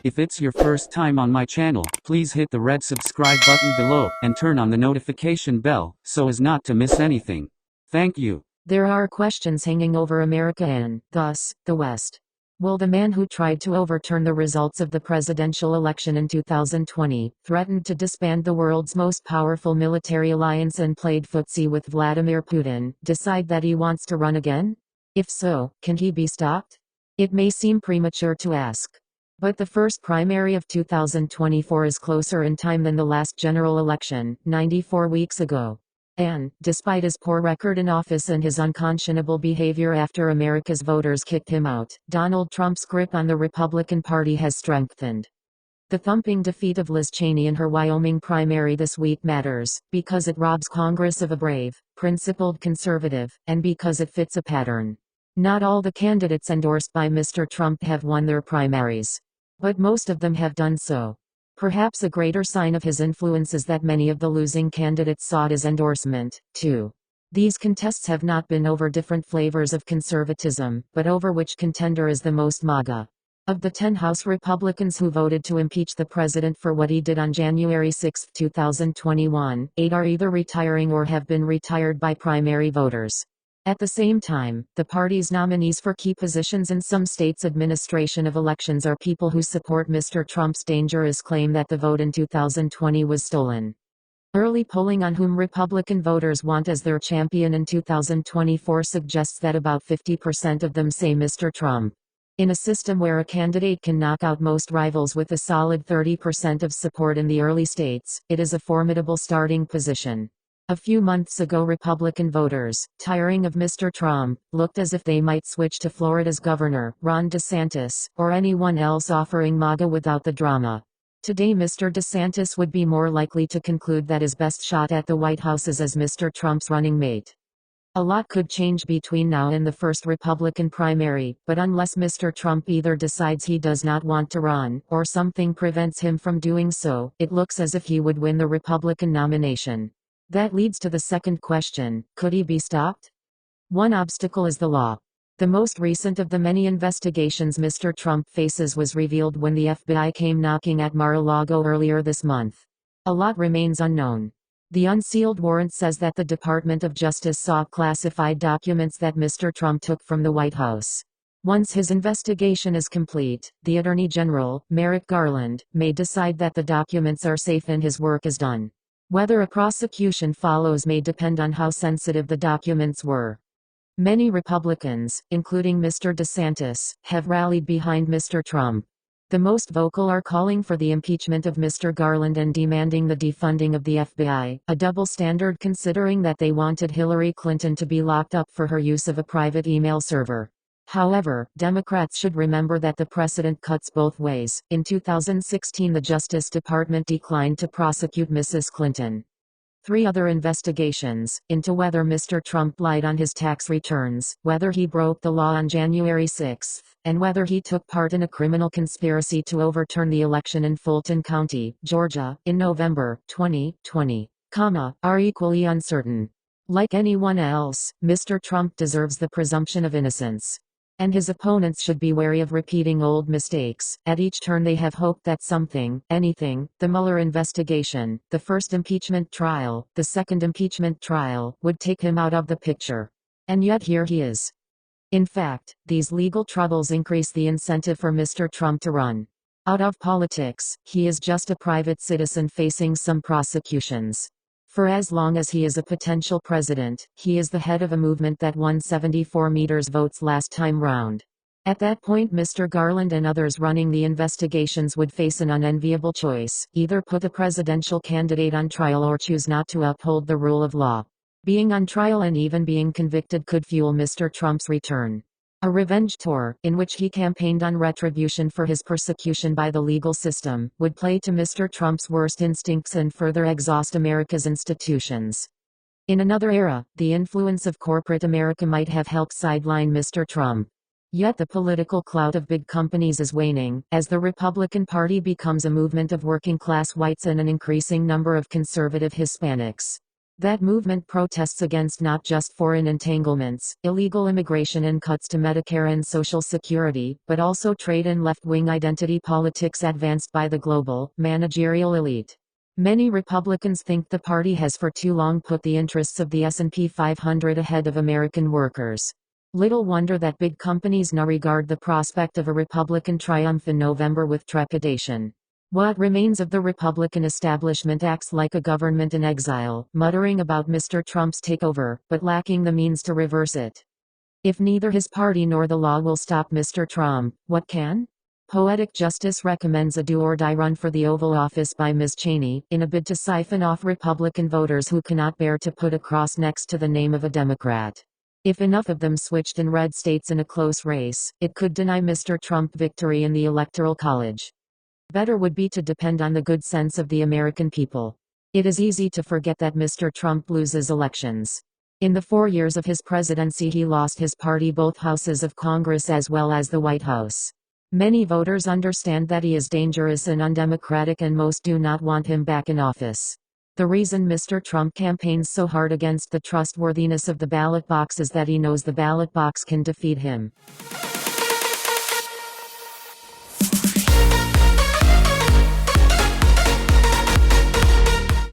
If it's your first time on my channel, please hit the red subscribe button below and turn on the notification bell so as not to miss anything. Thank you. There are questions hanging over America and, thus, the West. Will the man who tried to overturn the results of the presidential election in 2020, threatened to disband the world's most powerful military alliance and played footsie with Vladimir Putin, decide that he wants to run again? If so, can he be stopped? It may seem premature to ask. But the first primary of 2024 is closer in time than the last general election, 94 weeks ago. And, despite his poor record in office and his unconscionable behavior after America's voters kicked him out, Donald Trump's grip on the Republican Party has strengthened. The thumping defeat of Liz Cheney in her Wyoming primary this week matters, because it robs Congress of a brave, principled conservative, and because it fits a pattern. Not all the candidates endorsed by Mr. Trump have won their primaries. But most of them have done so. Perhaps a greater sign of his influence is that many of the losing candidates sought his endorsement, too. These contests have not been over different flavors of conservatism, but over which contender is the most MAGA. Of the 10 House Republicans who voted to impeach the president for what he did on January 6, 2021, 8 are either retiring or have been retired by primary voters. At the same time, the party's nominees for key positions in some states' administration of elections are people who support Mr. Trump's dangerous claim that the vote in 2020 was stolen. Early polling on whom Republican voters want as their champion in 2024 suggests that about 50% of them say Mr. Trump. In a system where a candidate can knock out most rivals with a solid 30% of support in the early states, it is a formidable starting position. A few months ago, Republican voters, tiring of Mr. Trump, looked as if they might switch to Florida's governor, Ron DeSantis, or anyone else offering MAGA without the drama. Today, Mr. DeSantis would be more likely to conclude that his best shot at the White House is as Mr. Trump's running mate. A lot could change between now and the first Republican primary, but unless Mr. Trump either decides he does not want to run, or something prevents him from doing so, it looks as if he would win the Republican nomination. That leads to the second question: could he be stopped? One obstacle is the law. The most recent of the many investigations Mr. Trump faces was revealed when the FBI came knocking at Mar-a-Lago earlier this month. A lot remains unknown. The unsealed warrant says that the Department of Justice saw classified documents that Mr. Trump took from the White House. Once his investigation is complete, the Attorney General, Merrick Garland, may decide that the documents are safe and his work is done. Whether a prosecution follows may depend on how sensitive the documents were. Many Republicans, including Mr. DeSantis, have rallied behind Mr. Trump. The most vocal are calling for the impeachment of Mr. Garland and demanding the defunding of the FBI, a double standard considering that they wanted Hillary Clinton to be locked up for her use of a private email server. However, Democrats should remember that the precedent cuts both ways. In 2016, the Justice Department declined to prosecute Mrs. Clinton. 3 other investigations, into whether Mr. Trump lied on his tax returns, whether he broke the law on January 6, and whether he took part in a criminal conspiracy to overturn the election in Fulton County, Georgia, in November 2020, are equally uncertain. Like anyone else, Mr. Trump deserves the presumption of innocence. And his opponents should be wary of repeating old mistakes. At each turn they have hoped that something, anything, the Mueller investigation, the first impeachment trial, the second impeachment trial, would take him out of the picture. And yet here he is. In fact, these legal troubles increase the incentive for Mr. Trump to run. Out of politics, he is just a private citizen facing some prosecutions. For as long as he is a potential president, he is the head of a movement that won 74 votes last time round. At that point, Mr. Garland and others running the investigations would face an unenviable choice: either put a presidential candidate on trial or choose not to uphold the rule of law. Being on trial and even being convicted could fuel Mr. Trump's return. A revenge tour, in which he campaigned on retribution for his persecution by the legal system, would play to Mr. Trump's worst instincts and further exhaust America's institutions. In another era, the influence of corporate America might have helped sideline Mr. Trump. Yet the political clout of big companies is waning, as the Republican Party becomes a movement of working-class whites and an increasing number of conservative Hispanics. That movement protests against not just foreign entanglements, illegal immigration and cuts to Medicare and Social Security, but also trade and left-wing identity politics advanced by the global, managerial elite. Many Republicans think the party has for too long put the interests of the S&P 500 ahead of American workers. Little wonder that big companies now regard the prospect of a Republican triumph in November with trepidation. What remains of the Republican establishment acts like a government in exile, muttering about Mr. Trump's takeover, but lacking the means to reverse it. If neither his party nor the law will stop Mr. Trump, what can? Poetic Justice recommends a do-or-die run for the Oval Office by Ms. Cheney, in a bid to siphon off Republican voters who cannot bear to put a cross next to the name of a Democrat. If enough of them switched in red states in a close race, it could deny Mr. Trump victory in the Electoral College. Better would be to depend on the good sense of the American people. It is easy to forget that Mr. Trump loses elections. In the 4 years of his presidency, he lost his party both houses of Congress as well as the White House. Many voters understand that he is dangerous and undemocratic, and most do not want him back in office. The reason Mr. Trump campaigns so hard against the trustworthiness of the ballot box is that he knows the ballot box can defeat him.